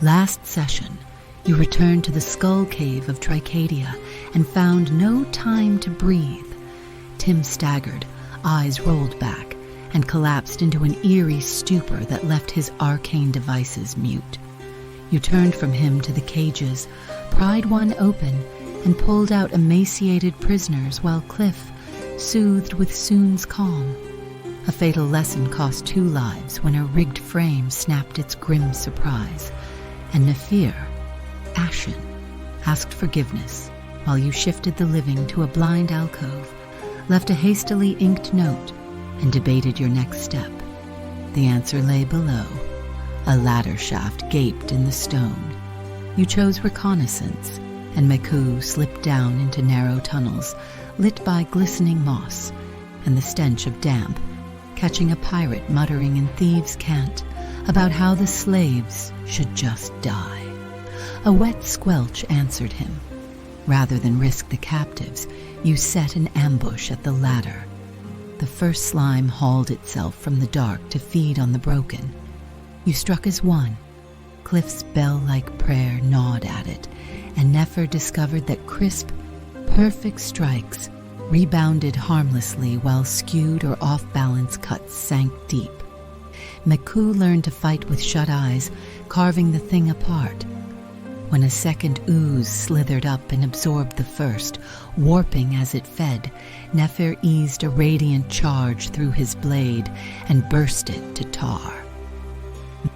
Last session, you returned to the skull cave of Tricadia and found no time to breathe. Tim staggered, eyes rolled back, and collapsed into an eerie stupor that left his arcane devices mute. You turned from him to the cages, pried one open, and pulled out emaciated prisoners while Cliff soothed with Soon's calm. A fatal lesson cost 2 lives when a rigged frame snapped its grim surprise, and Nefir, ashen, asked forgiveness while you shifted the living to a blind alcove, left a hastily inked note, and debated your next step. The answer lay below. A ladder shaft gaped in the stone. You chose reconnaissance, and Meku slipped down into narrow tunnels, lit by glistening moss and the stench of damp, catching a pirate muttering in thieves' cant about how the slaves should just die. A wet squelch answered him. Rather than risk the captives, you set an ambush at the ladder. The first slime hauled itself from the dark to feed on the broken. You struck as one. Cliff's bell-like prayer gnawed at it, and Nefer discovered that crisp, perfect strikes rebounded harmlessly while skewed or off-balance cuts sank deep. Meku learned to fight with shut eyes, carving the thing apart. When a second ooze slithered up and absorbed the first, warping as it fed, Nefer eased a radiant charge through his blade and burst it to tar.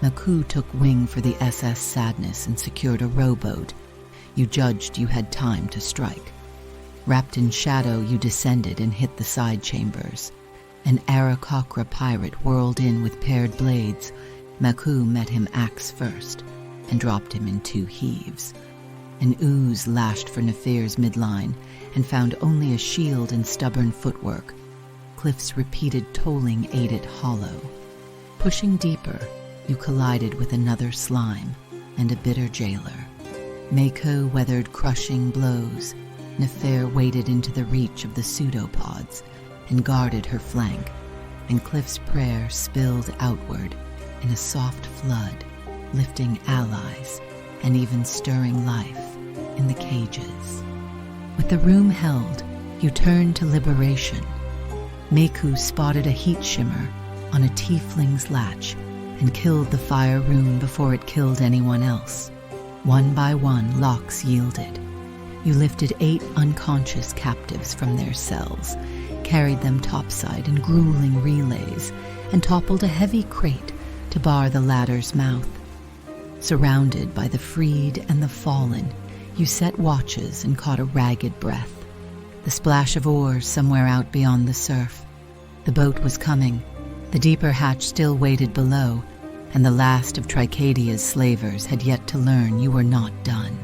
Meku took wing for the SS Sadness and secured a rowboat. You judged you had time to strike. Wrapped in shadow, you descended and hit the side chambers. An Aarakocra pirate whirled in with paired blades. Meku met him axe first and dropped him in 2 heaves. An ooze lashed for Nefir's midline and found only a shield and stubborn footwork. Cliff's repeated tolling ate it hollow. Pushing deeper, you collided with another slime and a bitter jailer. Mako weathered crushing blows. Nefir waded into the reach of the pseudopods and guarded her flank, and Cliff's prayer spilled outward in a soft flood, lifting allies and even stirring life in the cages. With the room held, you turned to liberation. Meku spotted a heat shimmer on a tiefling's latch and killed the fire rune before it killed anyone else. One by one, locks yielded. You lifted 8 unconscious captives from their cells, carried them topside in grueling relays, and toppled a heavy crate to bar the ladder's mouth. Surrounded by the freed and the fallen, you set watches and caught a ragged breath. The splash of oars somewhere out beyond the surf. The boat was coming. The deeper hatch still waited below, and the last of Tricadia's slavers had yet to learn you were not done.